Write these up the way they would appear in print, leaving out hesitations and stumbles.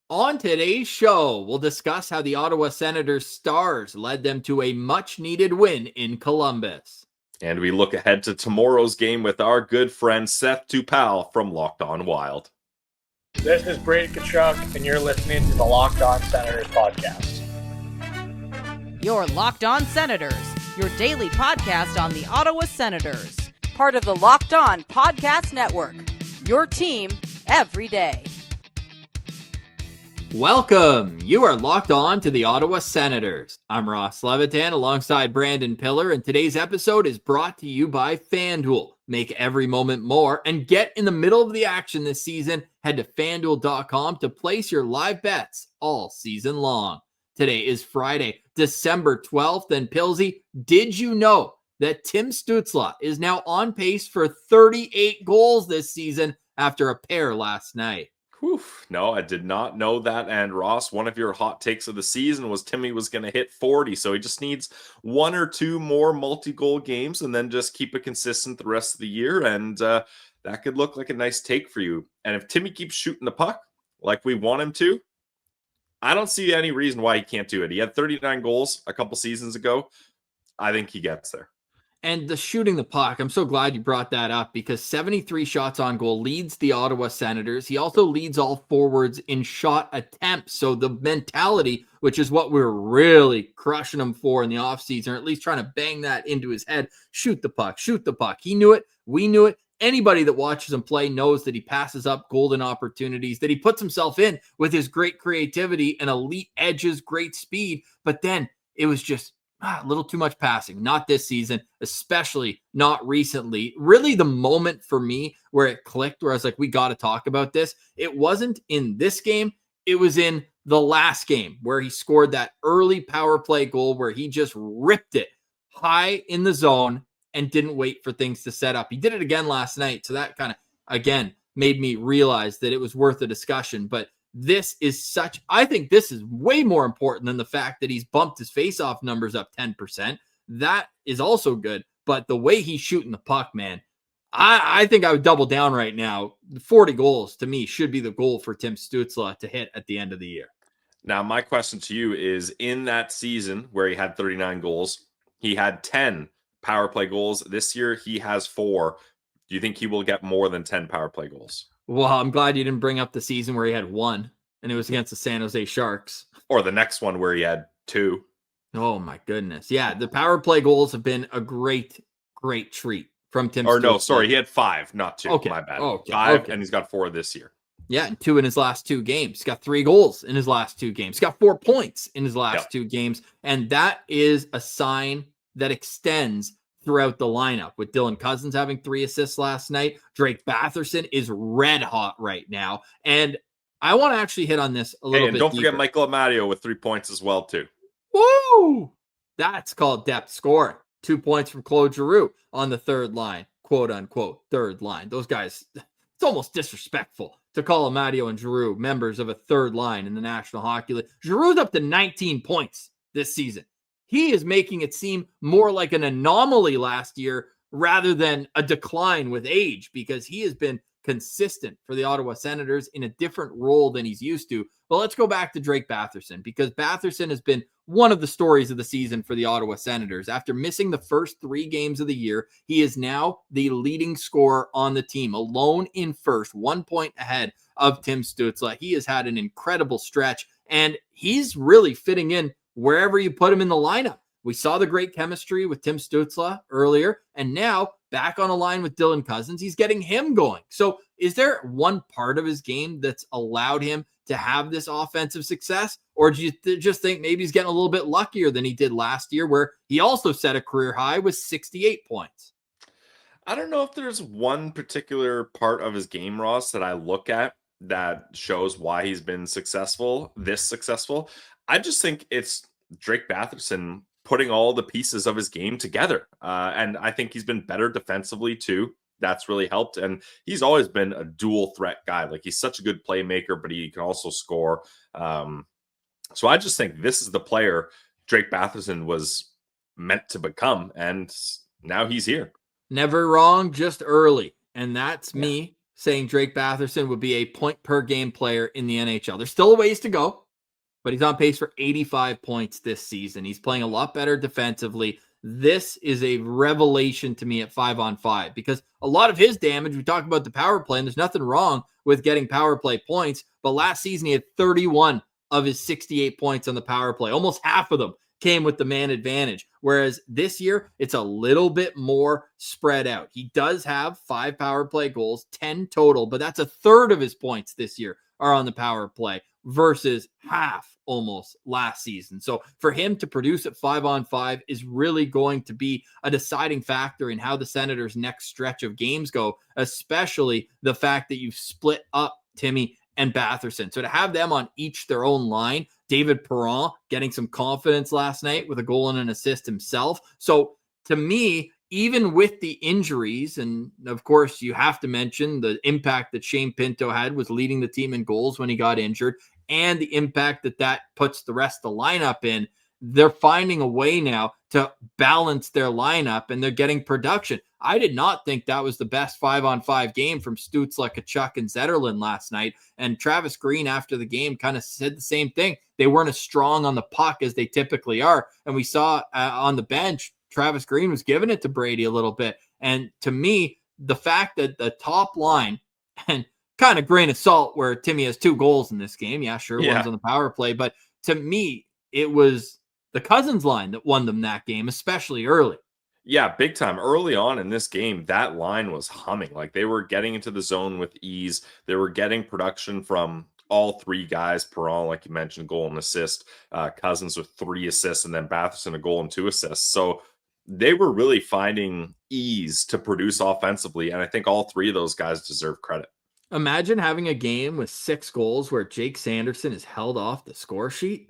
On today's show, we'll discuss how the Ottawa Senators stars led them to a much-needed win in Columbus. And we look ahead to tomorrow's game with our good friend Seth Toupal from Locked On Wild. This is Brady Tkachuk, and you're listening to the Locked On Senators podcast. You're Locked On Senators, your daily podcast on the Ottawa Senators. Part of the Locked On Podcast Network, your team every day. Welcome. You are locked on to the Ottawa Senators. I'm Ross Levitan alongside Brandon Piller, and today's episode is brought to you by FanDuel. Make every moment more and get in the middle of the action this season. Head to FanDuel.com to place your live bets all season long. Today is Friday, December 12th, and Pilsy, did you know that Tim Stützle is now on pace for 38 goals this season after a pair last night? Whew. No, I did not know that. And Ross, one of your hot takes of the season was Timmy was going to hit 40. So he just needs one or two more multi-goal games and then just keep it consistent the rest of the year. And that could look like a nice take for you. And if Timmy keeps shooting the puck like we want him to, I don't see any reason why he can't do it. He had 39 goals a couple seasons ago. I think he gets there. And the shooting the puck, I'm so glad you brought that up because 73 shots on goal leads the Ottawa Senators. He also leads all forwards in shot attempts. So the mentality, which is what we're really crushing him for in the offseason, or at least trying to bang that into his head, shoot the puck, shoot the puck. He knew it. We knew it. Anybody that watches him play knows that he passes up golden opportunities, that he puts himself in with his great creativity and elite edges, great speed. But then it was just a little too much passing. Not this season, especially not recently. Really the moment for me where it clicked, where I was like, we got to talk about this. It wasn't in this game. It was in the last game where he scored that early power play goal where he just ripped it high in the zone and didn't wait for things to set up. He did it again last night. So that kind of, again, made me realize that it was worth a discussion. But I think this is way more important than the fact that he's bumped his faceoff numbers up 10%. That is also good. But the way he's shooting the puck, man, I think I would double down right now. 40 goals to me should be the goal for Tim Stützle to hit at the end of the year. Now, my question to you is, in that season where he had 39 goals, he had 10 power play goals. This year, he has 4. Do you think he will get more than 10 power play goals? Well, I'm glad you didn't bring up the season where he had 1, and it was against the San Jose Sharks. Or the next one where he had 2. Oh, my goodness. Yeah, the power play goals have been a great, great treat from Tim Stützle. Or no, sorry, he had 5, not 2. Okay. My bad. Okay. 5, okay. And he's got 4 this year. Yeah, and 2 in his last 2 games. He's got 3 goals in his last 2 games. He's got 4 points in his last 2 games. And that is a sign that extends throughout the lineup, with Dylan Cousins having 3 assists last night. Drake Batherson is red hot right now. And I want to actually hit on this a little bit and don't deeper. forget Michael Amadio with 3 points as well, too. Woo! That's called depth scoring. 2 points from Claude Giroux on the third line, quote unquote, third line. Those guys, it's almost disrespectful to call Amadio and Giroux members of a third line in the National Hockey League. Giroux's up to 19 points this season. He is making it seem more like an anomaly last year rather than a decline with age, because he has been consistent for the Ottawa Senators in a different role than he's used to. But let's go back to Drake Batherson, because Batherson has been one of the stories of the season for the Ottawa Senators. After missing the first 3 games of the year, he is now the leading scorer on the team, alone in first, 1 point ahead of Tim Stützle. He has had an incredible stretch, and he's really fitting in wherever you put him in the lineup. We saw the great chemistry with Tim Stützle earlier, and now back on a line with Dylan Cousins, he's getting him going. So is there one part of his game that's allowed him to have this offensive success? Or do you just think maybe he's getting a little bit luckier than he did last year, where he also set a career high with 68 points? I don't know if there's one particular part of his game, Ross, that I look at that shows why he's been successful. I just think it's Drake Batherson putting all the pieces of his game together. And I think he's been better defensively too. That's really helped. And he's always been a dual threat guy. Like, he's such a good playmaker, but he can also score. So I just think this is the player Drake Batherson was meant to become. And now he's here. Never wrong, just early. And that's me saying Drake Batherson would be a point per game player in the NHL. There's still a ways to go, but he's on pace for 85 points this season. He's playing a lot better defensively. This is a revelation to me at 5-on-5 because a lot of his damage, we talk about the power play, and there's nothing wrong with getting power play points, but last season he had 31 of his 68 points on the power play. Almost half of them came with the man advantage, whereas this year it's a little bit more spread out. He does have 5 power play goals, 10 total, but that's a third of his points this year are on the power play versus half almost last season. So for him to produce at 5-on-5 is really going to be a deciding factor in how the Senators' next stretch of games go, especially the fact that you've split up Timmy and Batherson. So to have them on each their own line, David Perron getting some confidence last night with a goal and an assist himself. So to me, even with the injuries, and of course you have to mention the impact that Shane Pinto had was leading the team in goals when he got injured, and the impact that that puts the rest of the lineup in, they're finding a way now to balance their lineup, and they're getting production. I did not think that was the best 5-on-5 game from Stützle, Tkachuk, and Zetterlund last night. And Travis Green after the game kind of said the same thing. They weren't as strong on the puck as they typically are. And we saw on the bench, Travis Green was giving it to Brady a little bit. And to me, the fact that the top line, and kind of grain of salt where Timmy has 2 goals in this game. Yeah, sure. One's on the power play. But to me, it was the Cousins line that won them that game, especially early. Yeah, big time. Early on in this game, that line was humming. Like they were getting into the zone with ease. They were getting production from all 3 guys. Perron, like you mentioned, goal and assist. Cousins with 3 assists, and then Batherson a goal and 2 assists. So they were really finding ease to produce offensively. And I think all 3 of those guys deserve credit. Imagine having a game with 6 goals where Jake Sanderson is held off the score sheet.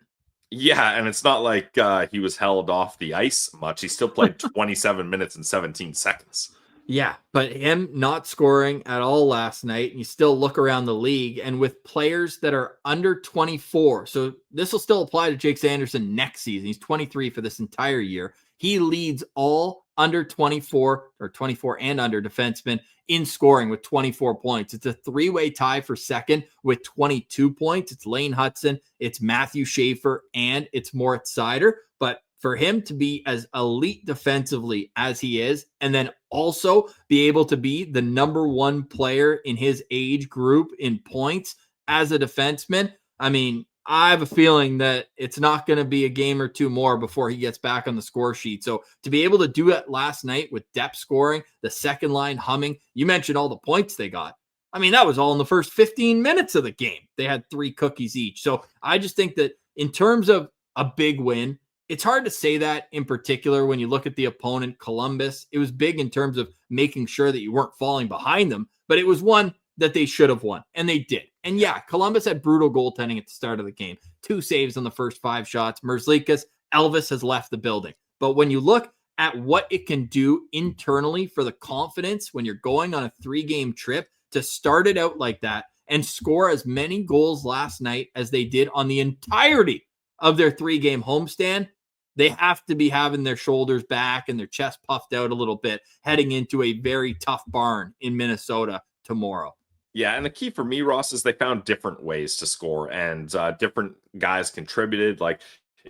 Yeah, and it's not like he was held off the ice much. He still played 27 minutes and 17 seconds. Yeah, but him not scoring at all last night, and you still look around the league, and with players that are under 24, so this will still apply to Jake Sanderson next season. He's 23 for this entire year. He leads all under 24 or 24 and under defensemen in scoring with 24 points. It's a 3-way tie for second with 22 points. It's Lane Hudson, it's Matthew Schaefer, and it's Moritz Seider. But for him to be as elite defensively as he is, and then also be able to be the number 1 player in his age group in points as a defenseman, I mean, I have a feeling that it's not going to be a game or 2 more before he gets back on the score sheet. So to be able to do it last night with depth scoring, the second line humming, you mentioned all the points they got. I mean, that was all in the first 15 minutes of the game. They had 3 cookies each. So I just think that in terms of a big win, it's hard to say that in particular when you look at the opponent, Columbus. It was big in terms of making sure that you weren't falling behind them, but it was one that they should have won, and they did. And yeah, Columbus had brutal goaltending at the start of the game. 2 saves on the first 5 shots. Merzlikas, Elvis has left the building. But when you look at what it can do internally for the confidence when you're going on a 3-game trip, to start it out like that and score as many goals last night as they did on the entirety of their 3-game homestand, they have to be having their shoulders back and their chest puffed out a little bit heading into a very tough barn in Minnesota tomorrow. Yeah, and the key for me, Ross, is they found different ways to score, and different guys contributed. Like,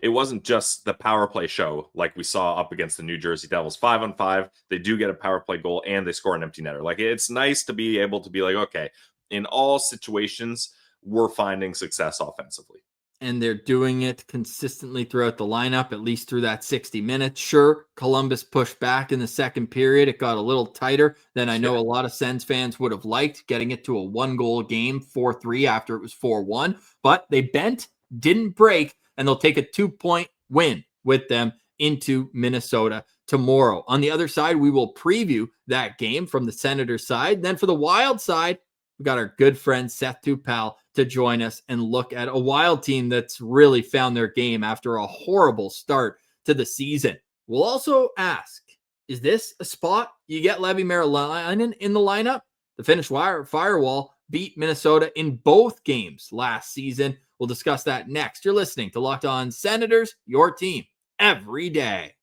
it wasn't just the power play show like we saw up against the New Jersey Devils. 5-on-5, they do get a power play goal, and they score an empty netter. Like, it's nice to be able to be like, okay, in all situations, we're finding success offensively. And they're doing it consistently throughout the lineup, at least through that 60 minutes. Sure, Columbus pushed back in the second period. It got a little tighter than I know a lot of Sens fans would have liked, getting it to a 1-goal game, 4-3 after it was 4-1. But they bent, didn't break, and they'll take a 2-point win with them into Minnesota tomorrow. On the other side, we will preview that game from the Senators side. Then for the Wild side, we got our good friend Seth Toupal to join us and look at a Wild team that's really found their game after a horrible start to the season. We'll also ask, is this a spot you get Leevi Merilainen in the lineup? The Finnish Firewall beat Minnesota in both games last season. We'll discuss that next. You're listening to Locked On Senators, your team every day.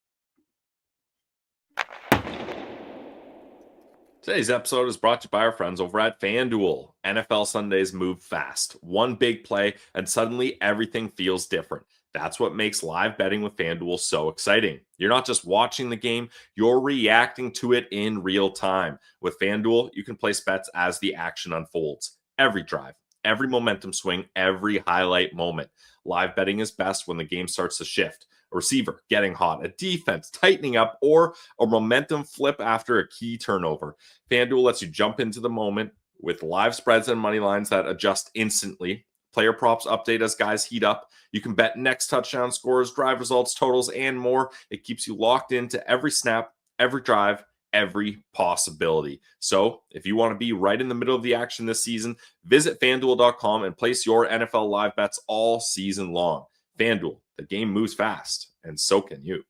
Today's episode is brought to you by our friends over at FanDuel. NFL Sundays move fast. One big play, and suddenly everything feels different. That's what makes live betting with FanDuel so exciting. You're not just watching the game, you're reacting to it in real time. With FanDuel, you can place bets as the action unfolds. Every drive, every momentum swing, every highlight moment. Live betting is best when the game starts to shift. A receiver getting hot, a defense tightening up, or a momentum flip after a key turnover. FanDuel lets you jump into the moment with live spreads and money lines that adjust instantly. Player props update as guys heat up. You can bet next touchdown scores, drive results, totals, and more. It keeps you locked into every snap, every drive, every possibility. So if you want to be right in the middle of the action this season, visit FanDuel.com and place your NFL live bets all season long. FanDuel, the game moves fast, and so can you.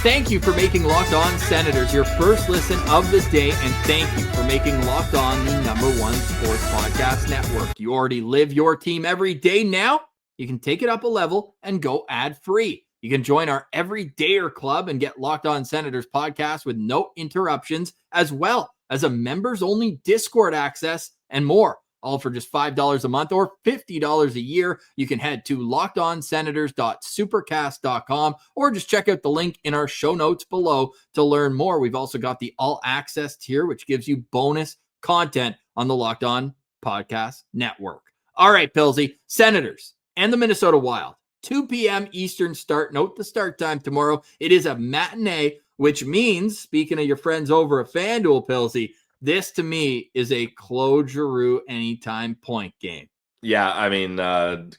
Thank you for making Locked On Senators your first listen of the day, and thank you for making Locked On the #1 sports podcast network. You already live your team every day. Now you can take it up a level and go ad-free. You can join our Everydayer Club and get Locked On Senators podcast with no interruptions, as well as a members-only Discord access and more. All for just $5 a month or $50 a year. You can head to lockedonsenators.supercast.com or just check out the link in our show notes below to learn more. We've also got the All Access tier, which gives you bonus content on the Locked On Podcast Network. All right, Pilsy, Senators and the Minnesota Wild. 2 p.m. Eastern start. Note the start time tomorrow. It is a matinee, which means, speaking of your friends over at FanDuel, Pilsy, this to me is a Claude Giroux anytime point game. Yeah, I mean,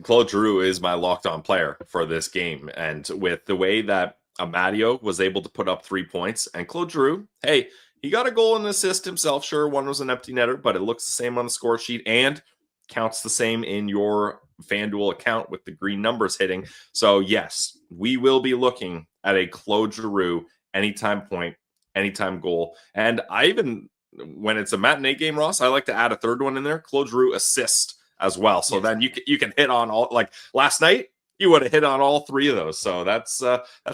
Claude Giroux is my locked-on player for this game. And with the way that Amadio was able to put up 3 points, and Claude Giroux, hey, he got a goal and assist himself. Sure, one was an empty netter, but it looks the same on the score sheet and counts the same in your FanDuel account with the green numbers hitting. So, yes, we will be looking at a Claude Giroux anytime point, anytime goal. And I even, when it's a matinee game, Ross, I like to add a third one in there, Claude Giroux assist as well. So then you can hit on all, like last night, you would have hit on all 3 of those. So that's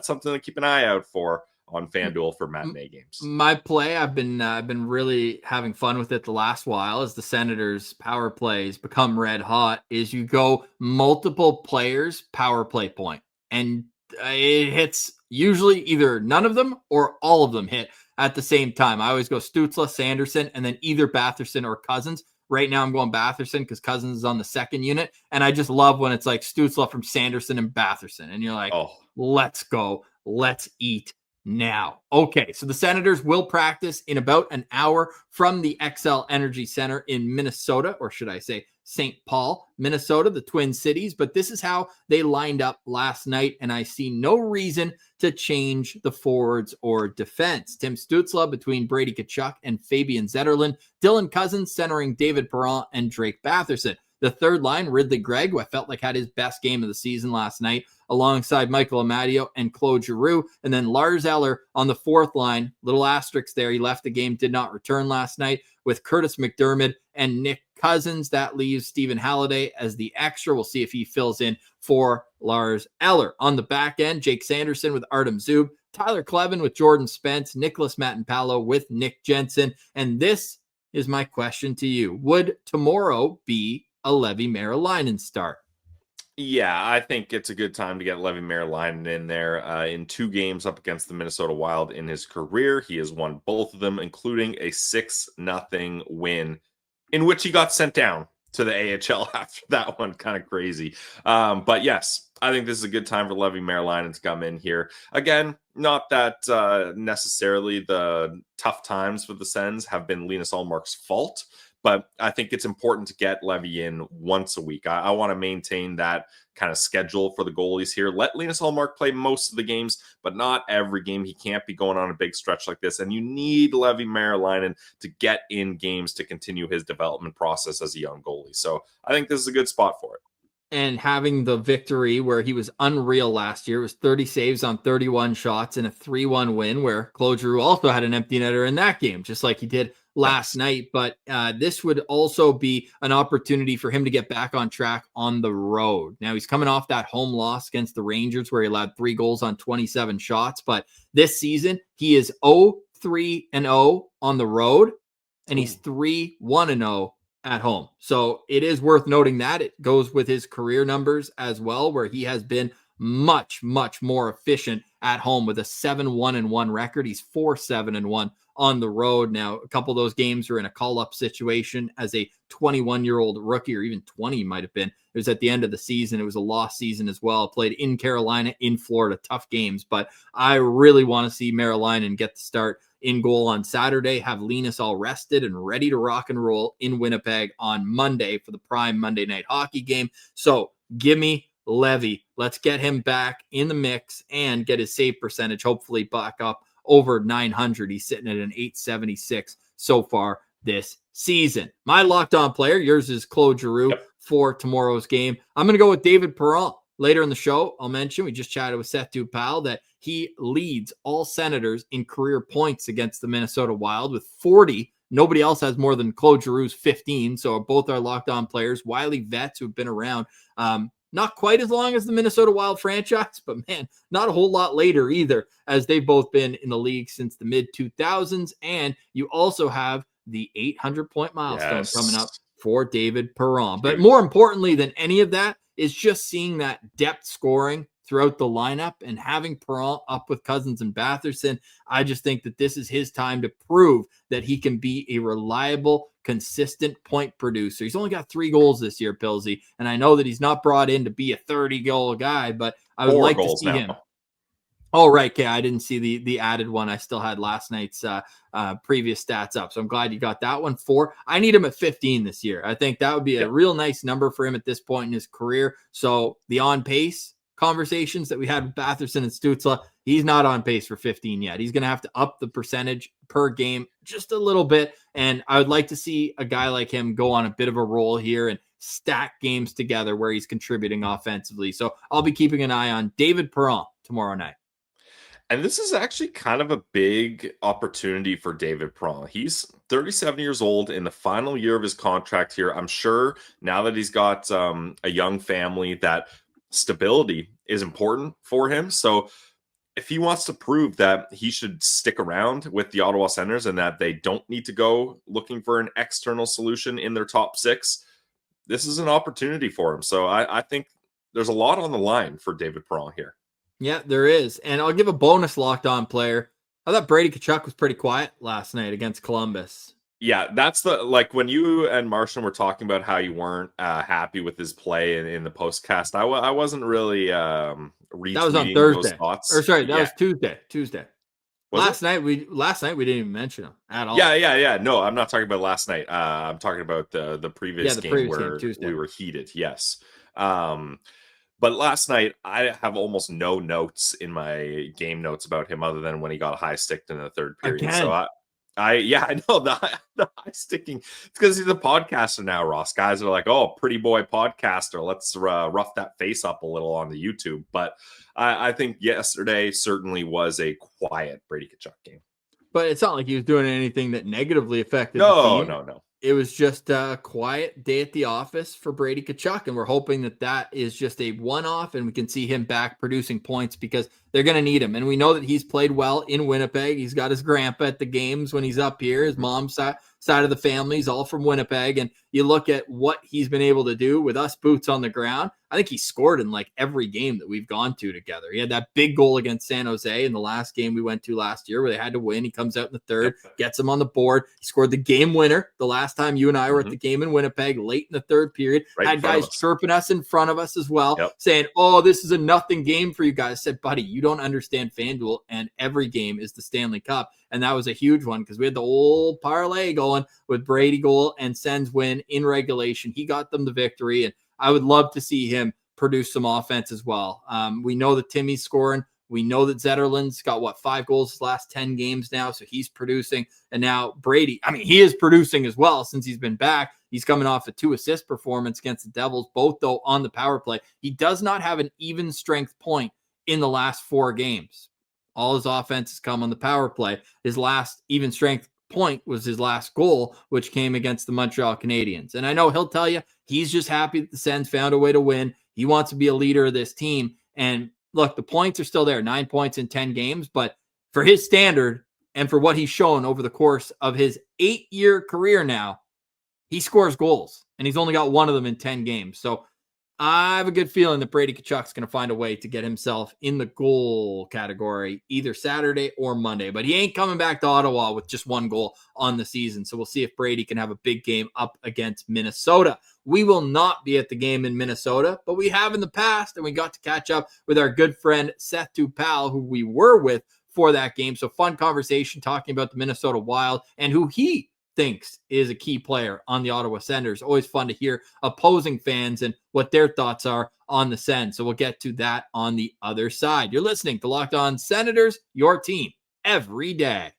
something to keep an eye out for on FanDuel for matinee games. My play, I've been really having fun with it the last while as the Senators power plays become red hot, is you go multiple players power play point, and it hits usually either none of them or all of them hit at the same time. I always go Stützle, Sanderson, and then either Batherson or Cousins. Right now I'm going Batherson because Cousins is on the second unit, and I just love when it's like Stützle from Sanderson and Batherson, and you're like, let's go, let's eat now. Okay, so the Senators will practice in about an hour from the XL Energy Center in Minnesota, or should I say St. Paul, Minnesota, the Twin Cities. But this is how they lined up last night, and I see no reason to change the forwards or defense. Tim Stützle between Brady Tkachuk and Fabian Zetterlund. Dylan Cousins centering David Perron and Drake Batherson. The third line, Ridley Gregg, who I felt like had his best game of the season last night, alongside Michael Amadio and Claude Giroux. And then Lars Eller on the fourth line, little asterisk there. He left the game, did not return last night, with Curtis McDermott and Nick Cousins. That leaves Stephen Halliday as the extra. We'll see if he fills in for Lars Eller. On the back end, Jake Sanderson with Artem Zub, Tyler Kleven with Jordan Spence, Nicholas Matinpalo with Nick Jensen. And this is my question to you. Would tomorrow be a Leevi Merilainen start? Yeah, I think it's a good time to get Leevi Merilainen in there. In 2 games up against the Minnesota Wild in his career, he has won both of them, including a 6-0 win in which he got sent down to the AHL after that one. Kind of crazy. But yes, I think this is a good time for Leevi Merilainen to come in here. Again, not that necessarily the tough times for the Sens have been Linus Ullmark's fault, but I think it's important to get Leevi in once a week. I want to maintain that kind of schedule for the goalies here. Let Linus Ullmark play most of the games, but not every game. He can't be going on a big stretch like this. And you need Leevi Merilainen to get in games to continue his development process as a young goalie. So I think this is a good spot for it. And having the victory where he was unreal last year, it was 30 saves on 31 shots and a 3-1 win, where Claude Giroux also had an empty netter in that game, just like he did last night, but this would also be an opportunity for him to get back on track on the road. Now he's coming off that home loss against the Rangers where he allowed 3 goals on 27 shots, but this season he is 0-3-0 on the road, and he's 3-1-0 at home. So it is worth noting that it goes with his career numbers as well, where he has been much, much more efficient at home with a 7-1-1 record. He's 4-7-1 on the road. Now, a couple of those games were in a call-up situation as a 21-year-old rookie, or even 20 might have been. It was at the end of the season. It was a lost season as well. Played in Carolina, in Florida, tough games. But I really want to see Marilainen get the start in goal on Saturday, have Linus all rested and ready to rock and roll in Winnipeg on Monday for the prime Monday night hockey game. So give me Leevi. Let's get him back in the mix and get his save percentage hopefully back up over 900. He's sitting at an 876 so far this season. My locked on player, yours is Claude Giroux for tomorrow's game. I'm going to go with David Perron. Later in the show, I'll mention, we just chatted with Seth Toupal that he leads all Senators in career points against the Minnesota Wild with 40. Nobody else has more than Claude Giroux's 15. So both are locked on players, wily vets who've been around. Not quite as long as the Minnesota Wild franchise, but man, not a whole lot later either, as they've both been in the league since the mid-2000s. And you also have the 800-point milestone coming up for David Perron. But more importantly than any of that is just seeing that depth scoring throughout the lineup and having Perron up with Cousins and Batherson. I just think that this is his time to prove that he can be a reliable, consistent point producer. He's only got 3 goals this year, Pilsy, and I know that he's not brought in to be a 30-goal guy, but I would like to see him. Oh, right. Okay. I didn't see the added one. I still had last night's previous stats up. So I'm glad you got that one. 4. I need him at 15 this year. I think that would be a real nice number for him at this point in his career. So the on pace conversations that we had with Batherson and Stützle, he's not on pace for 15 yet. He's going to have to up the percentage per game just a little bit. And I would like to see a guy like him go on a bit of a roll here and stack games together where he's contributing offensively. So I'll be keeping an eye on David Perron tomorrow night. And this is actually kind of a big opportunity for David Perron. He's 37 years old in the final year of his contract here. I'm sure now that he's got a young family, that stability is important for him. So if he wants to prove that he should stick around with the Ottawa Senators and that they don't need to go looking for an external solution in their top 6, this is an opportunity for him. So I think there's a lot on the line for David Perron here. Yeah, there is. And I'll give a bonus locked on player. I thought Brady Tkachuk was pretty quiet last night against Columbus. Yeah, that's when you and Martian were talking about how you weren't happy with his play in the postcast. I wasn't really retweeting that was on Thursday. Those thoughts. Or sorry, that was Tuesday. Last night we didn't even mention him at all. Yeah. No, I'm not talking about last night. I'm talking about the previous game where we were heated. Yes. But last night, I have almost no notes in my game notes about him other than when he got high sticked in the third period. Again. So I know the high sticking. It's because he's a podcaster now, Ross. Guys are like, oh, pretty boy podcaster. Let's rough that face up a little on the YouTube. But I think yesterday certainly was a quiet Brady Tkachuk game. But it's not like he was doing anything that negatively affected the team. No. It was just a quiet day at the office for Brady Tkachuk, and we're hoping that is just a one-off and we can see him back producing points because they're going to need him. And we know that he's played well in Winnipeg. He's got his grandpa at the games when he's up here. His mom's side of the family is all from Winnipeg. And you look at what he's been able to do with us boots on the ground. I think he scored in like every game that we've gone to together. He had that big goal against San Jose in the last game we went to last year where they had to win. He comes out in the third, gets him on the board. He scored the game winner the last time you and I were at the game in Winnipeg late in the third period. Had guys chirping us in front of us as well, saying, oh, this is a nothing game for you guys. I said, buddy, you don't understand FanDuel, and every game is the Stanley Cup. And that was a huge one because we had the old parlay going with Brady goal and Sens win in regulation. He got them the victory, and I would love to see him produce some offense as well. We know that Timmy's scoring. We know that Zetterlund's got, 5 goals his last 10 games now, so he's producing. And now Brady, he is producing as well since he's been back. He's coming off a 2-assist performance against the Devils, both, though, on the power play. He does not have an even strength point in the last 4 games. All his offense has come on the power play. His last even strength point was his last goal, which came against the Montreal Canadiens. And I know he'll tell you he's just happy that the Sens found a way to win. He wants to be a leader of this team. And look, the points are still there, 9 points in 10 games. But for his standard and for what he's shown over the course of his 8-year career now, he scores goals. And he's only got one of them in 10 games. So I have a good feeling that Brady Tkachuk's going to find a way to get himself in the goal category either Saturday or Monday. But he ain't coming back to Ottawa with just one goal on the season. So we'll see if Brady can have a big game up against Minnesota. We will not be at the game in Minnesota, but we have in the past, and we got to catch up with our good friend Seth Toupal, who we were with for that game. So fun conversation talking about the Minnesota Wild and who he thinks is a key player on the Ottawa Senators. Always fun to hear opposing fans and what their thoughts are on the Sens. So we'll get to that on the other side. You're listening to Locked On Senators, your team every day.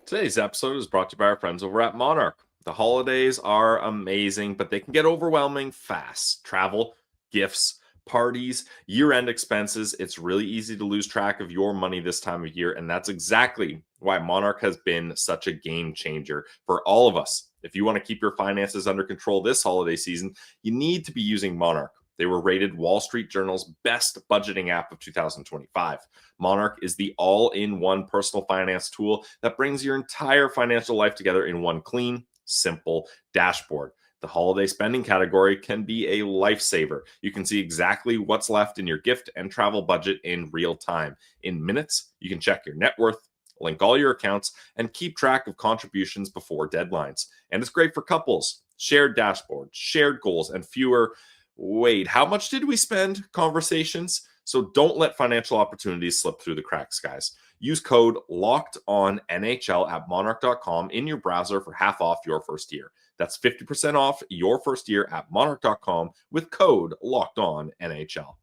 Today's episode is brought to you by our friends over at Monarch. The holidays are amazing, but they can get overwhelming fast. Travel, gifts, parties, year-end expenses. It's really easy to lose track of your money this time of year, and that's exactly why Monarch has been such a game changer for all of us. If you want to keep your finances under control this holiday season, you need to be using Monarch. They were rated Wall Street Journal's best budgeting app of 2025. Monarch is the all-in-one personal finance tool that brings your entire financial life together in one clean, simple dashboard. The holiday spending category can be a lifesaver. You can see exactly what's left in your gift and travel budget in real time. In minutes, you can check your net worth, link all your accounts, and keep track of contributions before deadlines. And it's great for couples, shared dashboards, shared goals, and fewer, wait, how much did we spend conversations? So don't let financial opportunities slip through the cracks, guys. Use code LOCKEDONNHL at monarch.com in your browser for half off your first year. That's 50% off your first year at monarch.com with code LOCKEDONNHL.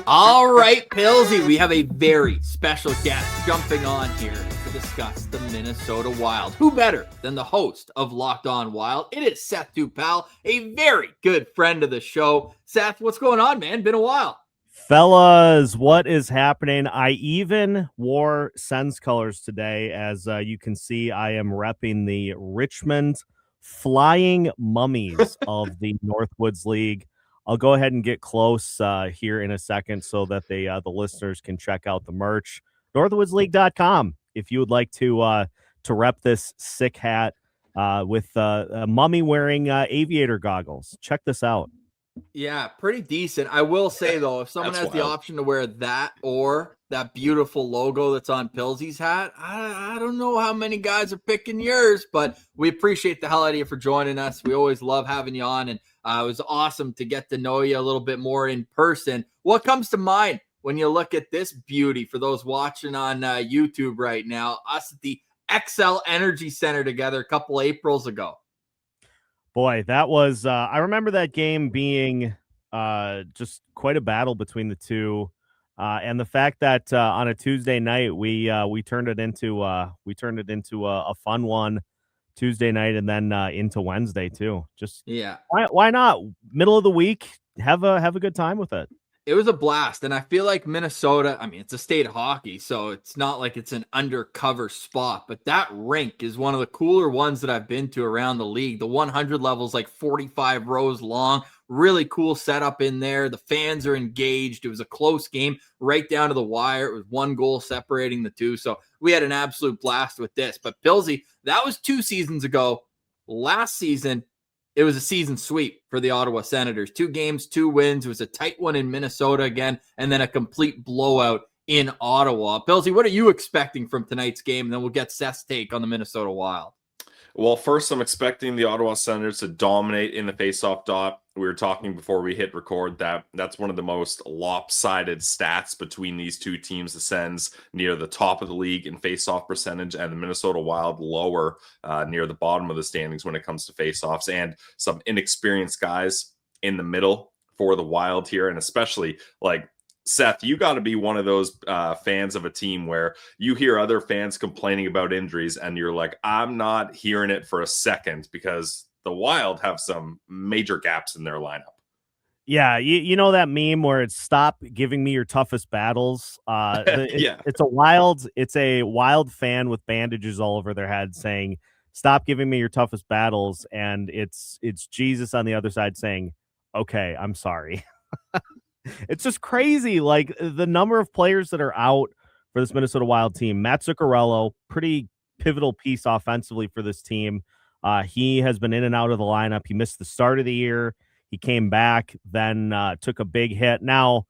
All right, Pillsy, we have a very special guest jumping on here to discuss the Minnesota Wild. Who better than the host of Locked On Wild? It is Seth Toupal, a very good friend of the show. Seth, what's going on, man? Been a while. Fellas, what is happening? I even wore Sens colors today. As you can see, I am repping the Richmond Flying Mummies of the Northwoods League. I'll go ahead and get close here in a second so that the listeners can check out the merch. Northwoodsleague.com if you would like to rep this sick hat with a mummy wearing aviator goggles. Check this out. Yeah, pretty decent. I will say, though, if someone has the option to wear that or that beautiful logo that's on Pilsy's hat, I don't know how many guys are picking yours, but we appreciate the hell out of you for joining us. We always love having you on, and it was awesome to get to know you a little bit more in person. What comes to mind when you look at this beauty for those watching on YouTube right now? Us at the XL Energy Center together a couple Aprils ago. Boy, that was I remember that game being just quite a battle between the two, and the fact that on a Tuesday night we turned it into a fun one Tuesday night, and then into Wednesday too. Just why not middle of the week have a good time with it. It was a blast, and I feel like Minnesota, I mean, it's a state of hockey, so it's not like it's an undercover spot, but that rink is one of the cooler ones that I've been to around the league. The 100 level is like 45 rows long, really cool setup in there. The fans are engaged. It was a close game right down to the wire. It was one goal separating the two, so we had an absolute blast with this. But Pilsy, that was 2 seasons ago. Last season, it was a season sweep for the Ottawa Senators. 2 games, 2 wins. It was a tight one in Minnesota again, and then a complete blowout in Ottawa. Pilsy, what are you expecting from tonight's game? And then we'll get Seth's take on the Minnesota Wild. Well, first, I'm expecting the Ottawa Senators to dominate in the faceoff dot. We were talking before we hit record that that's one of the most lopsided stats between these two teams. The Sens near the top of the league in faceoff percentage, and the Minnesota Wild lower near the bottom of the standings when it comes to faceoffs, and some inexperienced guys in the middle for the Wild here, and especially like Seth, you got to be one of those fans of a team where you hear other fans complaining about injuries and you're like, I'm not hearing it for a second, because the Wild have some major gaps in their lineup. Yeah, you know that meme where it's stop giving me your toughest battles. It's a wild fan with bandages all over their head saying, "Stop giving me your toughest battles," and it's Jesus on the other side saying, "Okay, I'm sorry." It's just crazy, like the number of players that are out for this Minnesota Wild team. Matt Zuccarello, pretty pivotal piece offensively for this team. He has been in and out of the lineup. He missed the start of the year. He came back, then took a big hit. Now,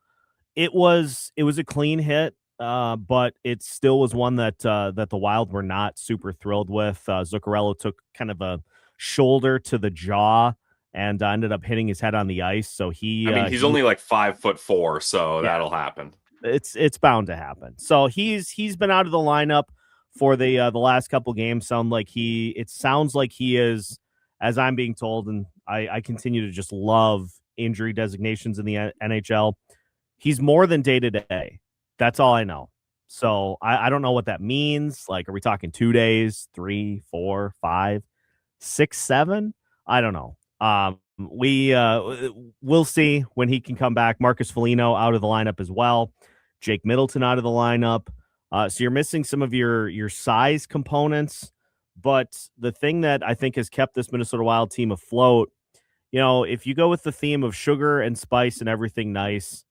it was a clean hit, but it still was one that the Wild were not super thrilled with. Zuccarello took kind of a shoulder to the jaw and ended up hitting his head on the ice. So he's only like 5'4", so Yeah. that'll happen. It's bound to happen. So he's been out of the lineup for the last couple games. It sounds like he is, as I'm being told, and I continue to just love injury designations in the NHL. He's more than day to day. That's all I know. So I don't know what that means. Like, are we talking 2 days, 3, 4, 5, 6, 7? I don't know. We'll see when he can come back. Marcus Foligno out of the lineup as well. Jake Middleton out of the lineup. So you're missing some of your size components. But the thing that I think has kept this Minnesota Wild team afloat, if you go with the theme of sugar and spice and everything nice,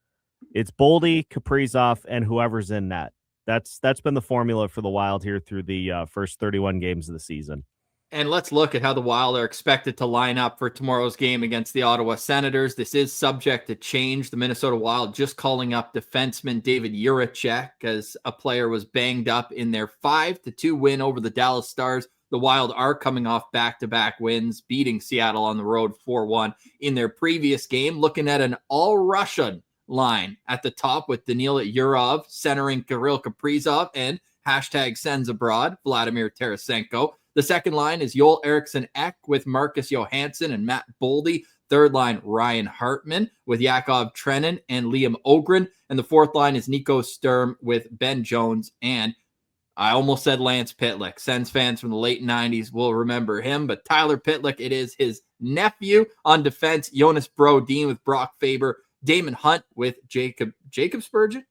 it's Boldy, Kaprizov, and whoever's in net. That's been the formula for the Wild here through the first 31 games of the season. And let's look at how the Wild are expected to line up for tomorrow's game against the Ottawa Senators. This is subject to change. The Minnesota Wild just calling up defenseman David Jiricek as a player was banged up in their 5-2 win over the Dallas Stars. The Wild are coming off back-to-back wins, beating Seattle on the road 4-1 in their previous game. Looking at an all-Russian line at the top with Danila Yurov centering Kirill Kaprizov and #Sens Abroad, Vladimir Tarasenko. The second line is Joel Eriksson Ek with Marcus Johansson and Matt Boldy. Third line, Ryan Hartman with Yakov Trenin and Liam Ogren. And the fourth line is Nico Sturm with Ben Jones and I almost said Lance Pitlick. Sens fans from the late 90s will remember him, but Tyler Pitlick, it is his nephew. On defense, Jonas Brodin with Brock Faber, Damon Hunt with Jacob Spurgeon.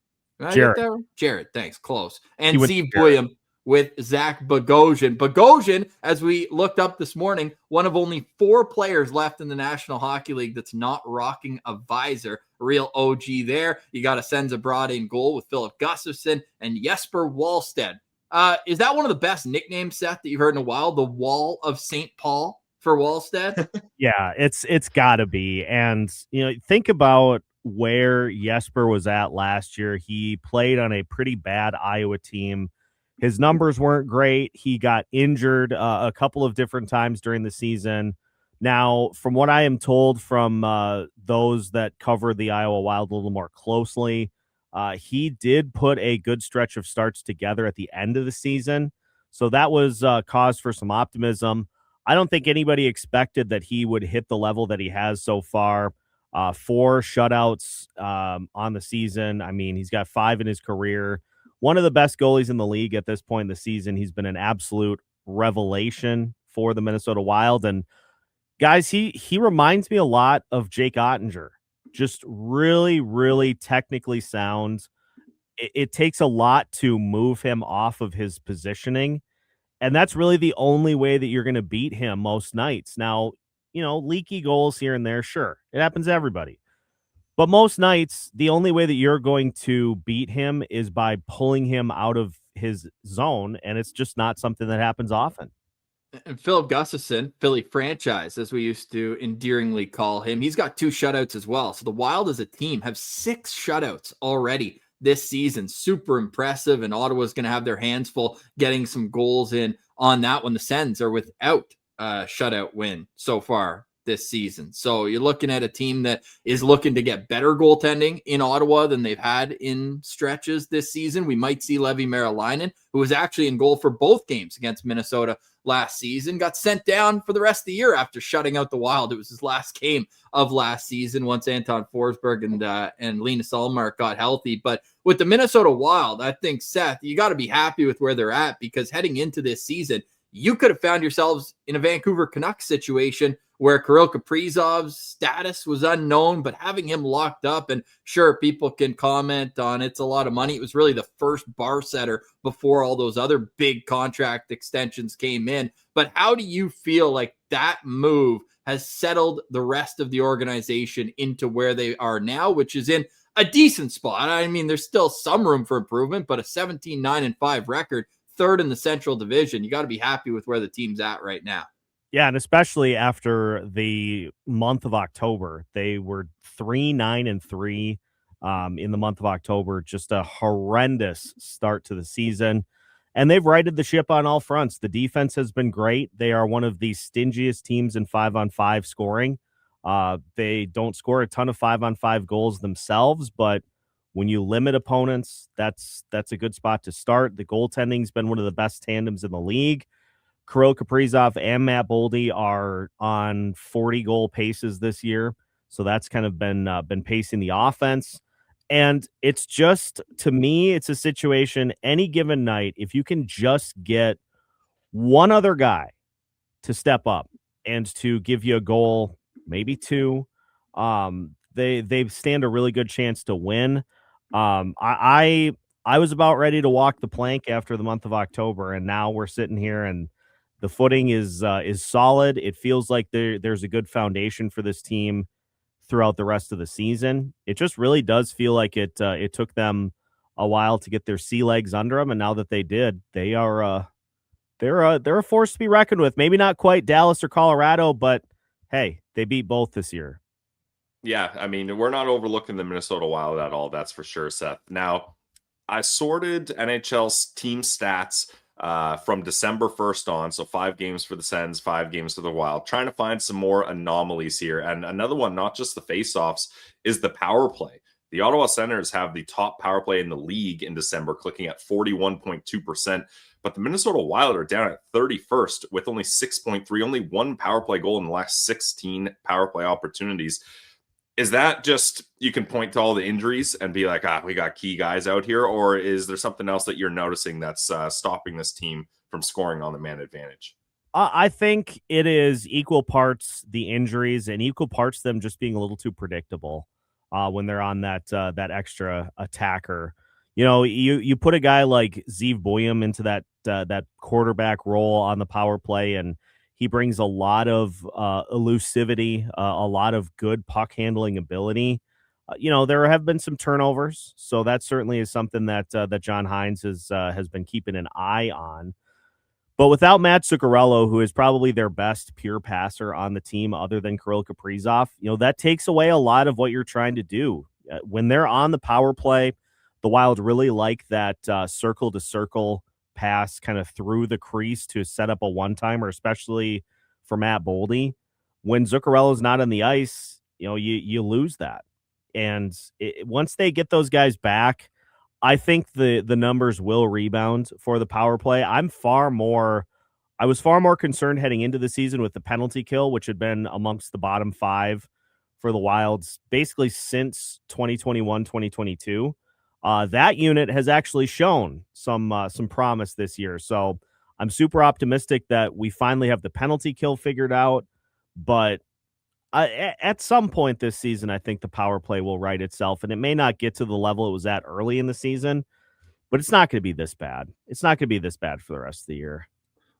Jared, thanks, close. And Steve William with Zach Bogosian. Bogosian, as we looked up this morning, one of only 4 players left in the National Hockey League that's not rocking a visor. A real OG there. You got a Sens Abroad in goal with Philip Gustafson and Jesper Wallstedt. Is that one of the best nicknames, Seth, that you've heard in a while? The Wall of St. Paul for Wallstedt? Yeah, it's got to be. And, think about where Jesper was at last year. He played on a pretty bad Iowa team. His numbers weren't great. He got injured a couple of different times during the season. Now, from what I am told from those that cover the Iowa Wild a little more closely, he did put a good stretch of starts together at the end of the season. So that was cause for some optimism. I don't think anybody expected that he would hit the level that he has so far. 4 shutouts on the season. I mean, he's got 5 in his career. One of the best goalies in the league at this point in the season. He's been an absolute revelation for the Minnesota Wild. And guys, he reminds me a lot of Jake Ottinger. Just really, really technically sound. It takes a lot to move him off of his positioning. And that's really the only way that you're going to beat him most nights. Now, leaky goals here and there, sure. It happens to everybody. But most nights, the only way that you're going to beat him is by pulling him out of his zone, and it's just not something that happens often. And Philip Gustafson, Philly franchise, as we used to endearingly call him, he's got 2 shutouts as well. So the Wild as a team have 6 shutouts already this season. Super impressive, and Ottawa's going to have their hands full getting some goals in on that one. The Sens are without a shutout win so far this season. So you're looking at a team that is looking to get better goaltending in Ottawa than they've had in stretches this season. We might see Leevi Merilainen, who was actually in goal for both games against Minnesota last season, got sent down for the rest of the year after shutting out the Wild. It was his last game of last season once Anton Forsberg and Linus Ullmark got healthy. But with the Minnesota Wild, I think, Seth, you got to be happy with where they're at, because heading into this season, you could have found yourselves in a Vancouver Canucks situation where Kirill Kaprizov's status was unknown, but having him locked up, and sure, people can comment on it's a lot of money. It was really the first bar setter before all those other big contract extensions came in. But how do you feel like that move has settled the rest of the organization into where they are now, which is in a decent spot? I mean, there's still some room for improvement, but a 17-9-5 record, third in the Central Division, you got to be happy with where the team's at right now. Yeah, and especially after the month of October, they were 3-9-3 in the month of October. Just a horrendous start to the season, and they've righted the ship on all fronts. The defense has been great. They are one of the stingiest teams in 5-on-5 scoring. They don't score a ton of 5-on-5 goals themselves, but when you limit opponents, that's a good spot to start. The goaltending's been one of the best tandems in the league. Kirill Kaprizov and Matt Boldy are on 40-goal paces this year, so that's kind of been pacing the offense. And it's just, to me, it's a situation any given night, if you can just get one other guy to step up and to give you a goal, maybe two, they stand a really good chance to win. I was about ready to walk the plank after the month of October, and now we're sitting here and the footing is solid. It feels like there's a good foundation for this team throughout the rest of the season. It just really does feel like it took them a while to get their sea legs under them, and now that they did, they're a force to be reckoned with. Maybe not quite Dallas or Colorado, but hey, they beat both this year. Yeah, I mean, we're not overlooking the Minnesota Wild at all. That's for sure, Seth. Now, I sorted NHL's team stats from December 1st on. So 5 games for the Sens, 5 games for the Wild, trying to find some more anomalies here. And another one, not just the faceoffs, is the power play. The Ottawa Senators have the top power play in the league in December, clicking at 41.2%. But the Minnesota Wild are down at 31st with only 6.3, only one power play goal in the last 16 power play opportunities. Is that just, you can point to all the injuries and be like, we got key guys out here? Or is there something else that you're noticing that's stopping this team from scoring on the man advantage? I think it is equal parts the injuries and equal parts them just being a little too predictable when they're on that extra attacker. You know, you put a guy like Zeev Boyum into that quarterback role on the power play, and he brings a lot of elusivity, a lot of good puck handling ability. There have been some turnovers, so that certainly is something that John Hines has been keeping an eye on. But without Matt Zuccarello, who is probably their best pure passer on the team other than Kirill Kaprizov, that takes away a lot of what you're trying to do. When they're on the power play, the Wild really like that circle-to-circle pass kind of through the crease to set up a one-timer, especially for Matt Boldy. When Zuccarello's not on the ice, you lose that. And once they get those guys back, I think the numbers will rebound for the power play. I was far more concerned heading into the season with the penalty kill, which had been amongst the bottom 5 for the Wilds basically since 2021, 2022. That unit has actually shown some promise this year. So I'm super optimistic that we finally have the penalty kill figured out. But at some point this season, I think the power play will right itself, and it may not get to the level it was at early in the season, but it's not going to be this bad. It's not going to be this bad for the rest of the year.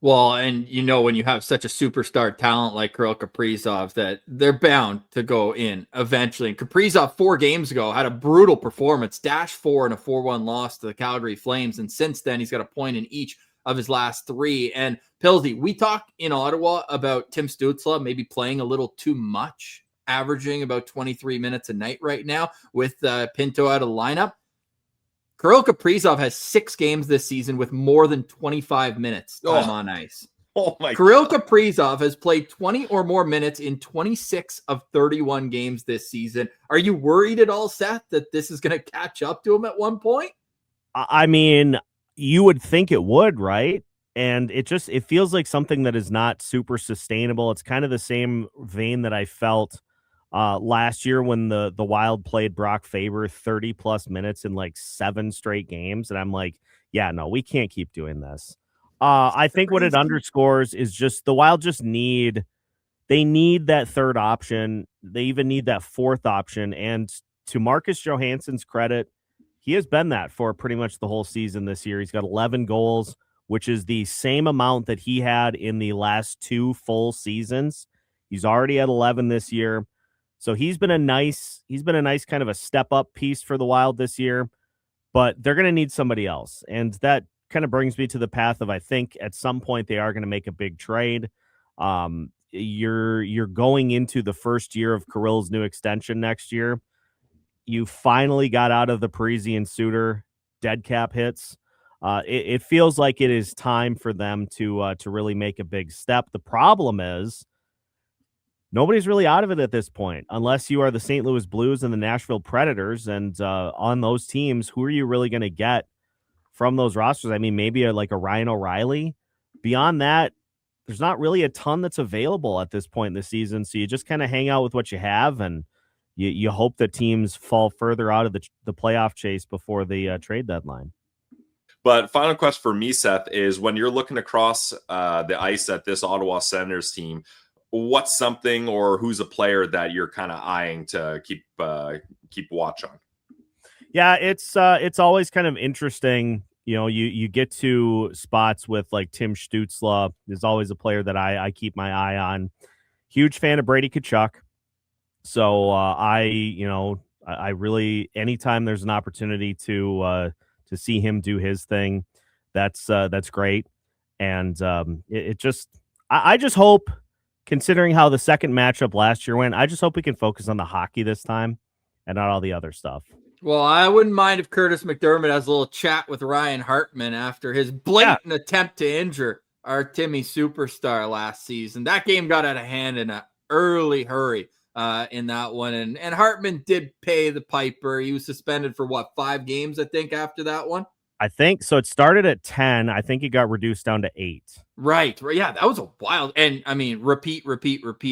Well, and when you have such a superstar talent like Kirill Kaprizov, that they're bound to go in eventually. And Kaprizov 4 games ago had a brutal performance, -4 in a 4-1 loss to the Calgary Flames. And since then, he's got a point in each of his last 3. And Pilsy, we talked in Ottawa about Tim Stützle maybe playing a little too much, averaging about 23 minutes a night right now with Pinto out of the lineup. Kirill Kaprizov has 6 games this season with more than 25 minutes time on ice. Oh my Kirill God. Kaprizov has played 20 or more minutes in 26 of 31 games this season. Are you worried at all, Seth, that this is going to catch up to him at one point? I mean, you would think it would, right? And it feels like something that is not super sustainable. It's kind of the same vein that I felt last year when the Wild played Brock Faber 30 plus minutes in like 7 straight games. And I'm like, yeah, no, we can't keep doing this. I think what it underscores is just the Wild just need they need that third option. They even need that fourth option. And to Marcus Johansson's credit, he has been that for pretty much the whole season this year. He's got 11 goals, which is the same amount that he had in the last 2 full seasons. He's already at 11 this year. So he's been a nice kind of a step up piece for the Wild this year, but they're going to need somebody else. And that kind of brings me to the path of, I think at some point they are going to make a big trade. You're going into the first year of Kirill's new extension next year. You finally got out of the Parise and Suter dead cap hits. It feels like it is time for them to really make a big step. The problem is nobody's really out of it at this point, unless you are the St. Louis Blues and the Nashville Predators. And on those teams, who are you really going to get from those rosters? I mean, maybe like a Ryan O'Reilly. Beyond that, there's not really a ton that's available at this point in the season. So you just kind of hang out with what you have, and you hope that teams fall further out of the playoff chase before the trade deadline. But final question for me, Seth, is when you're looking across the ice at this Ottawa Senators team, what's something or who's a player that you're kind of eyeing to keep watch on? Yeah, it's always kind of interesting. You know, you get to spots with like Tim Stützle is always a player that I keep my eye on. Huge fan of Brady Tkachuk. So I really, anytime there's an opportunity to see him do his thing, that's great. And I just hope, considering how the second matchup last year went, I just hope we can focus on the hockey this time and not all the other stuff. Well, I wouldn't mind if Curtis McDermott has a little chat with Ryan Hartman after his blatant attempt to injure our Timmy superstar last season. That game got out of hand in an early hurry in that one. And Hartman did pay the piper. He was suspended for 5 games, I think, after that one? I think so. It started at 10. I think it got reduced down to 8. Right. Yeah, that was a wild, and I mean, repeat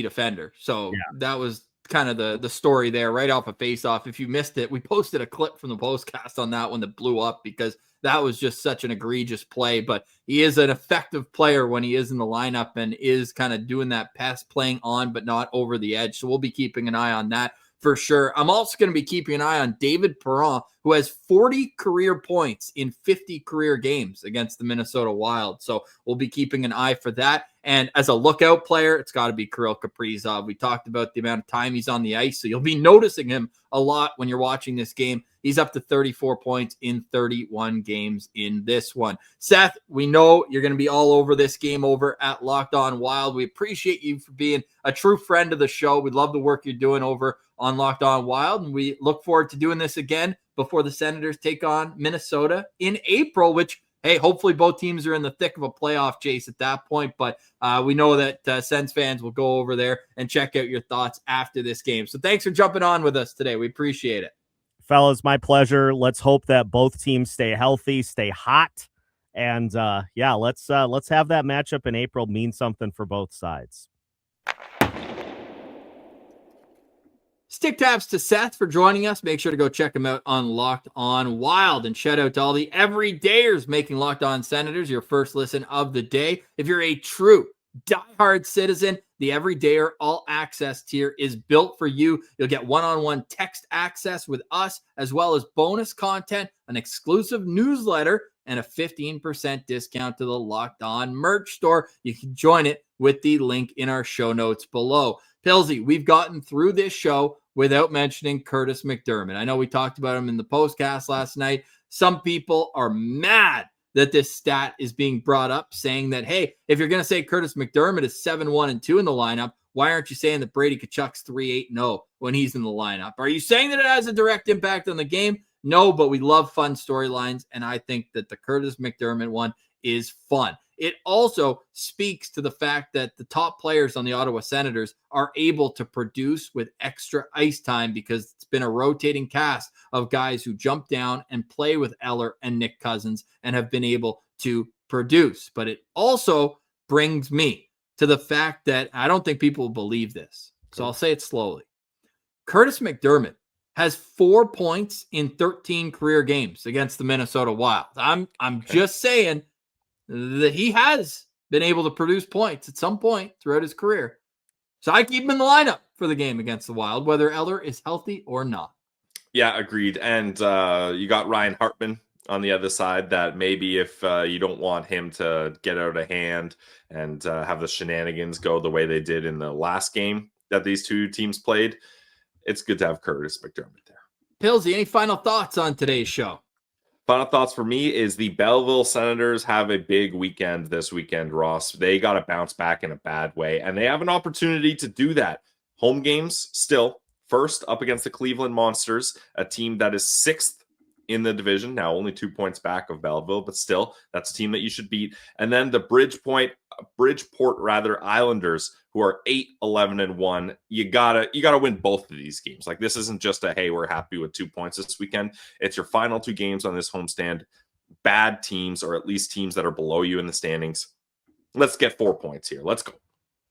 offender. So that was kind of the story there right off of Face-Off. If you missed it, we posted a clip from the postcast on that one that blew up because that was just such an egregious play. But he is an effective player when he is in the lineup and is kind of doing that pass playing on, but not over the edge. So we'll be keeping an eye on that for sure. I'm also going to be keeping an eye on David Perron, who has 40 career points in 50 career games against the Minnesota Wild. So we'll be keeping an eye for that. And as a lookout player, it's got to be Kirill Kaprizov. We talked about the amount of time he's on the ice, so you'll be noticing him a lot when you're watching this game. He's up to 34 points in 31 games in this one. Seth, we know you're going to be all over this game over at Locked On Wild. We appreciate you for being a true friend of the show. We love the work you're doing over on Locked On Wild, and we look forward to doing this again before the Senators take on Minnesota in April, which, hey, hopefully both teams are in the thick of a playoff chase at that point. But we know that Sens fans will go over there and check out your thoughts after this game. So thanks for jumping on with us today. We appreciate it. Fellas, my pleasure. Let's hope that both teams stay healthy, stay hot. And let's have that matchup in April mean something for both sides. Stick taps to Seth for joining us. Make sure to go check him out on Locked On Wild. And shout out to all the everydayers making Locked On Senators your first listen of the day. If you're a true diehard citizen, the Everydayer All Access tier is built for you. You'll get one-on-one text access with us, as well as bonus content, an exclusive newsletter, and a 15% discount to the Locked On merch store. You can join it with the link in our show notes below. Pilsy, we've gotten through this show without mentioning Curtis McDermott. I know we talked about him in the postcast last night. Some people are mad that this stat is being brought up, saying that, hey, if you're going to say Curtis McDermott is 7-1-2 in the lineup, why aren't you saying that Brady Tkachuk's 3-8-0 when he's in the lineup? Are you saying that it has a direct impact on the game? No, but we love fun storylines, and I think that the Curtis McDermott one is fun. It also speaks to the fact that the top players on the Ottawa Senators are able to produce with extra ice time because it's been a rotating cast of guys who jump down and play with Eller and Nick Cousins and have been able to produce. But it also brings me to the fact that I don't think people will believe this. So I'll say it slowly. Curtis McDermott has 4 points in 13 career games against the Minnesota Wild. I'm just saying that he has been able to produce points at some point throughout his career. So I keep him in the lineup for the game against the Wild, whether Eller is healthy or not. Yeah, agreed. And you got Ryan Hartman on the other side that maybe if you don't want him to get out of hand and have the shenanigans go the way they did in the last game that these two teams played, it's good to have Curtis McDermott there. Pillsy, any final thoughts on today's show? Final thoughts for me is the Belleville Senators have a big weekend this weekend, Ross. They got to bounce back in a bad way, and they have an opportunity to do that. Home games still. First, up against the Cleveland Monsters, a team that is 6th in the division. Now, only 2 points back of Belleville, but still, that's a team that you should beat. And then the Bridgeport Islanders, who are 8-11-1. You gotta win both of these games. Like, this isn't just a, hey, we're happy with 2 points this weekend. It's your final 2 games on this homestand. Bad teams, or at least teams that are below you in the standings. Let's get 4 points here. Let's go.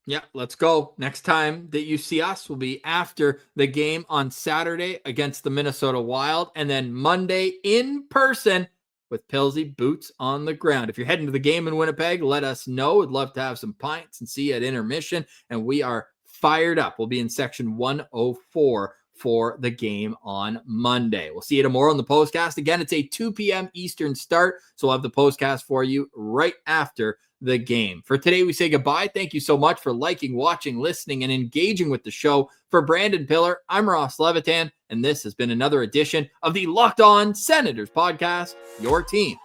Yeah, let's go. Next time that you see us will be after the game on Saturday against the Minnesota Wild, and then Monday in person with Pillsy boots on the ground. If you're heading to the game in Winnipeg, let us know. We'd love to have some pints and see you at intermission, and we are fired up. We'll be in section 104 for the game on Monday. We'll see you tomorrow on the postcast. Again, it's a 2 p.m. Eastern start, so we'll have the postcast for you right after the game. For today, we say goodbye. Thank you so much for liking, watching, listening, and engaging with the show. For Brandon Piller, I'm Ross Levitan, and this has been another edition of the Locked On Senators podcast, your team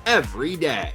every day.